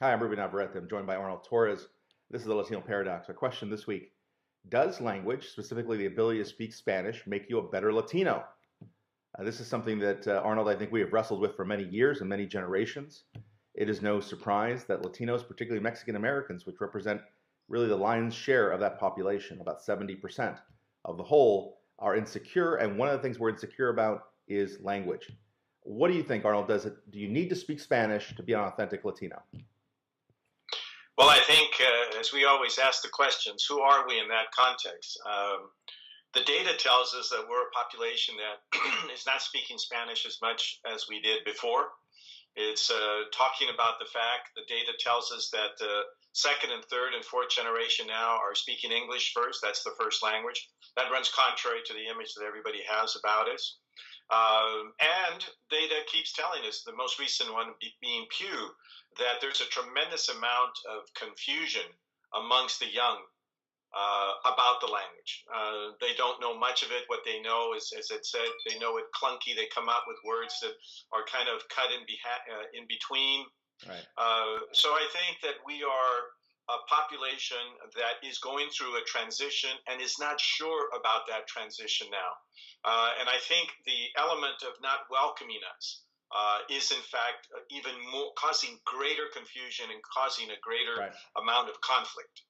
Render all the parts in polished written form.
Hi, I'm Ruben Alvarez. I'm joined by Arnold Torres. This is the Latino Paradox. Our question this week: does language, specifically the ability to speak Spanish, make you a better Latino? This is something that, Arnold, I think we have wrestled with for many years and many generations. It is no surprise that Latinos, particularly Mexican Americans, which represent really the lion's share of that population, about 70% of the whole, are insecure. And one of the things we're insecure about is language. What do you think, Arnold? Do you need to speak Spanish to be an authentic Latino? Well, I think, as we always ask the questions, who are we in that context? The data tells us that we're a population that is not speaking Spanish as much as we did before. It's talking about the fact, the data tells us that second and third and fourth generation now are speaking English first. That's the first language. That runs contrary to the image that everybody has about us. And data keeps telling us, the most recent one being Pew, that there's a tremendous amount of confusion amongst the young about the language. They don't know much of it. What they know is, as it said, they know it clunky. They come up with words that are kind of cut in between. Right. So I think that we are a population that is going through a transition and is not sure about that transition now. And I think the element of not welcoming us is in fact even more causing greater confusion and causing a greater amount of conflict.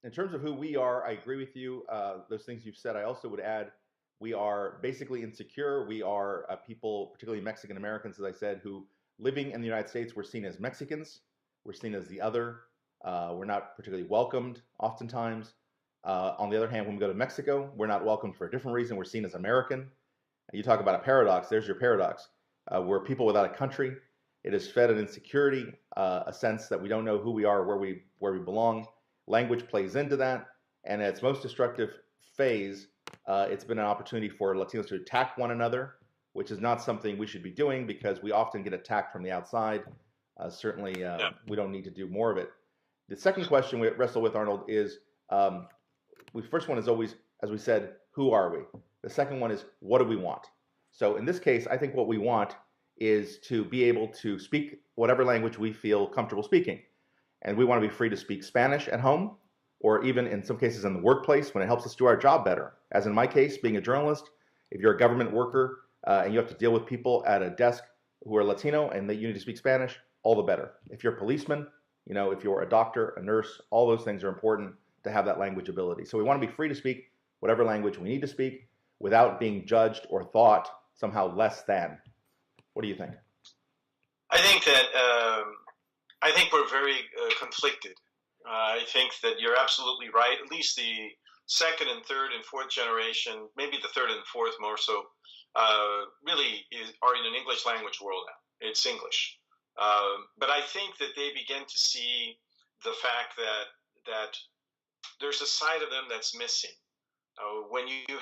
In terms of who we are, I agree with you. Those things you've said, I also would add, we are basically insecure. We are people, particularly Mexican Americans, as I said, who living in the United States, we're seen as Mexicans. We're seen as the other. We're not particularly welcomed oftentimes. On the other hand, when we go to Mexico, we're not welcomed for a different reason. We're seen as American. You talk about a paradox. There's your paradox. We're people without a country. It is fed an insecurity, a sense that we don't know who we are, where we belong. Language plays into that, and at its most destructive phase, it's been an opportunity for Latinos to attack one another, which is not something we should be doing because we often get attacked from the outside. Certainly, we don't need to do more of it. The second question we wrestle with, Arnold, is the first one is always, as we said, who are we? The second one is, what do we want? So in this case, I think what we want is to be able to speak whatever language we feel comfortable speaking. And we want to be free to speak Spanish at home, or even in some cases in the workplace when it helps us do our job better. As in my case, being a journalist, if you're a government worker and you have to deal with people at a desk who are Latino and that you need to speak Spanish, all the better. If you're a policeman, if you're a doctor, a nurse, all those things are important to have that language ability. So we want to be free to speak whatever language we need to speak without being judged or thought somehow less than. What do you think? I think we're very conflicted. I think that you're absolutely right. At least the second and third and fourth generation, maybe the third and fourth more so, really are in an English language world now. It's English. But I think that they begin to see the fact that there's a side of them that's missing. When you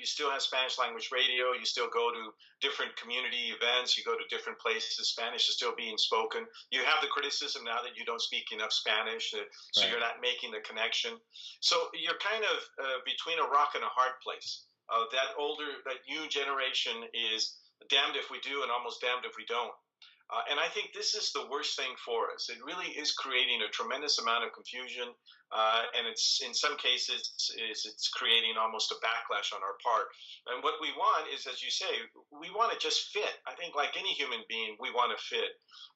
still have Spanish language radio, you still go to different community events, you go to different places, Spanish is still being spoken. You have the criticism now that you don't speak enough Spanish, so you're not making the connection. So you're kind of between a rock and a hard place. That new generation is damned if we do and almost damned if we don't. And I think this is the worst thing for us. It really is creating a tremendous amount of confusion, and it's in some cases it's creating almost a backlash on our part. And what we want is, as you say, we want to just fit. I think like any human being, we want to fit.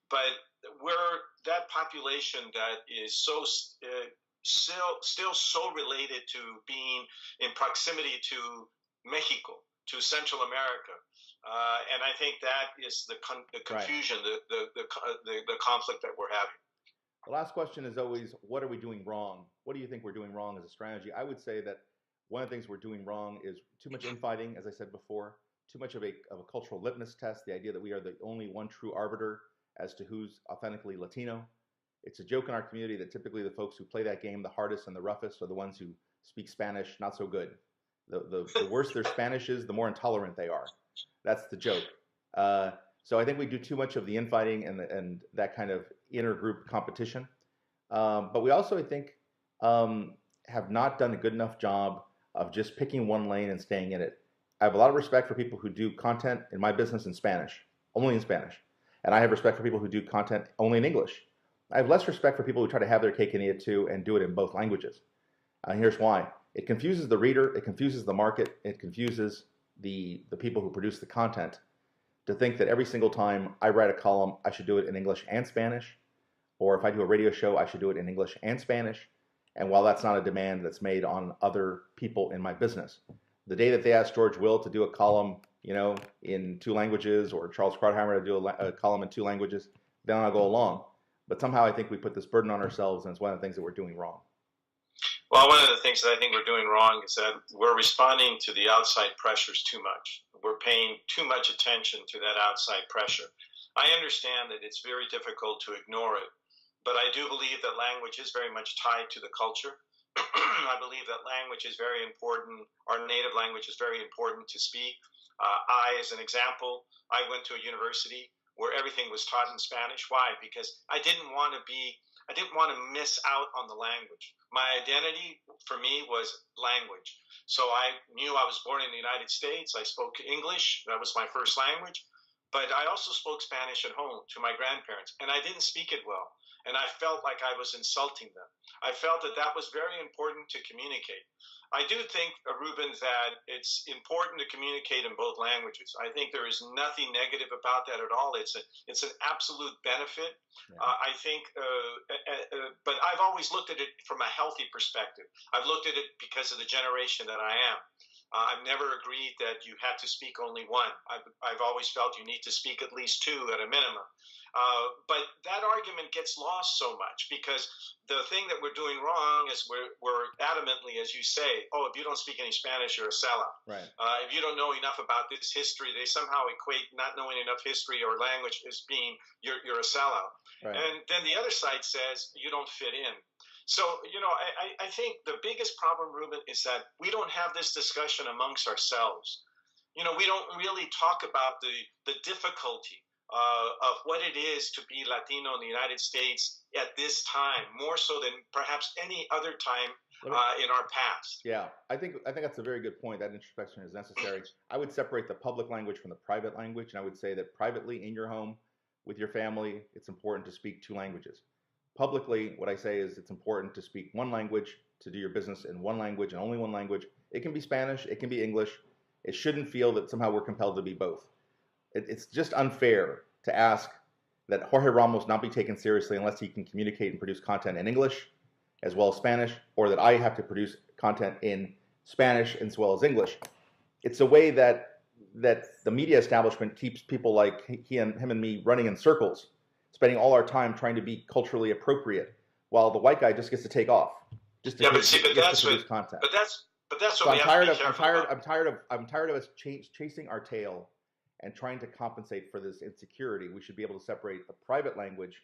But we're that population that is so still so related to being in proximity to Mexico, to Central America. And I think that is the confusion, the conflict that we're having. The last question is always, what are we doing wrong? What do you think we're doing wrong as a strategy? I would say that one of the things we're doing wrong is too much infighting, as I said before, too much of a cultural litmus test, the idea that we are the only one true arbiter as to who's authentically Latino. It's a joke in our community that typically the folks who play that game the hardest and the roughest are the ones who speak Spanish not so good. The worse their Spanish is, the more intolerant they are. That's the joke. So I think we do too much of the infighting and that kind of intergroup competition. But we also, I think, have not done a good enough job of just picking one lane and staying in it. I have a lot of respect for people who do content in my business in Spanish, only in Spanish. And I have respect for people who do content only in English. I have less respect for people who try to have their cake and eat it too and do it in both languages. Here's why. It confuses the reader, it confuses the market, it confuses the people who produce the content to think that every single time I write a column, I should do it in English and Spanish, or if I do a radio show, I should do it in English and Spanish. And while that's not a demand that's made on other people in my business, the day that they ask George Will to do a column, in two languages, or Charles Krauthammer to do a column in two languages, then I'll go along. But somehow I think we put this burden on ourselves, and it's one of the things that we're doing wrong. Well, one of the things that I think we're doing wrong is that we're responding to the outside pressures too much. We're paying too much attention to that outside pressure. I understand that it's very difficult to ignore it, but I do believe that language is very much tied to the culture. I believe that language is very important. Our native language is very important to speak. As an example, I went to a university where everything was taught in Spanish. Why? Because I didn't want to miss out on the language. My identity for me was language. So I knew I was born in the United States. I spoke English. That was my first language. But I also spoke Spanish at home to my grandparents, and I didn't speak it well. And I felt like I was insulting them. I felt that that was very important to communicate. I do think, Ruben, that it's important to communicate in both languages. I think there is nothing negative about that at all. It's an absolute benefit. Yeah. I think, but I've always looked at it from a healthy perspective. I've looked at it because of the generation that I am. I've never agreed that you had to speak only one. I've always felt you need to speak at least two at a minimum. But that argument gets lost so much because the thing that we're doing wrong is we're adamantly, as you say, if you don't speak any Spanish, you're a sellout. Right. If you don't know enough about this history, they somehow equate not knowing enough history or language as being you're a sellout. Right. And then the other side says you don't fit in. So, I think the biggest problem, Ruben, is that we don't have this discussion amongst ourselves. We don't really talk about the difficulty of what it is to be Latino in the United States at this time, more so than perhaps any other time in our past. Yeah, I think that's a very good point. That introspection is necessary. I would separate the public language from the private language, and I would say that privately in your home with your family, it's important to speak two languages. Publicly, what I say is it's important to speak one language, to do your business in one language and only one language. It can be Spanish, it can be English. It shouldn't feel that somehow we're compelled to be both. It's just unfair to ask that Jorge Ramos not be taken seriously unless he can communicate and produce content in English as well as Spanish, or that I have to produce content in Spanish as well as English. It's a way that the media establishment keeps people like him and me running in circles, spending all our time trying to be culturally appropriate, while the white guy just gets to take off, just to produce content. But that's what we have to be careful about. I'm tired of us chasing our tail and trying to compensate for this insecurity. We should be able to separate the private language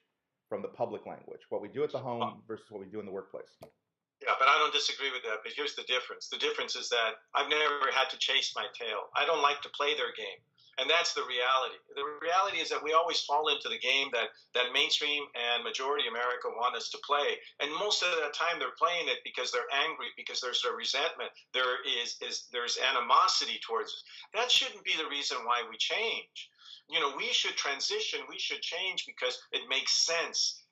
from the public language, what we do at the home versus what we do in the workplace. Yeah, but I don't disagree with that. But here's the difference. The difference is that I've never had to chase my tail. I don't like to play their game. And that's the reality. The reality is that we always fall into the game that mainstream and majority America want us to play. And most of the time they're playing it because they're angry, because there's a resentment. There's animosity towards us. That shouldn't be the reason why we change. We should transition. We should change because it makes sense.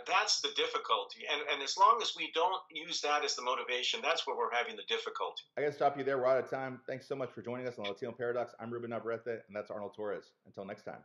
That's the difficulty. And as long as we don't use that as the motivation, that's where we're having the difficulty. I got to stop you there. We're out of time. Thanks so much for joining us on the Latino Paradox. I'm Ruben Navarrete, and that's Arnold Torres. Until next time.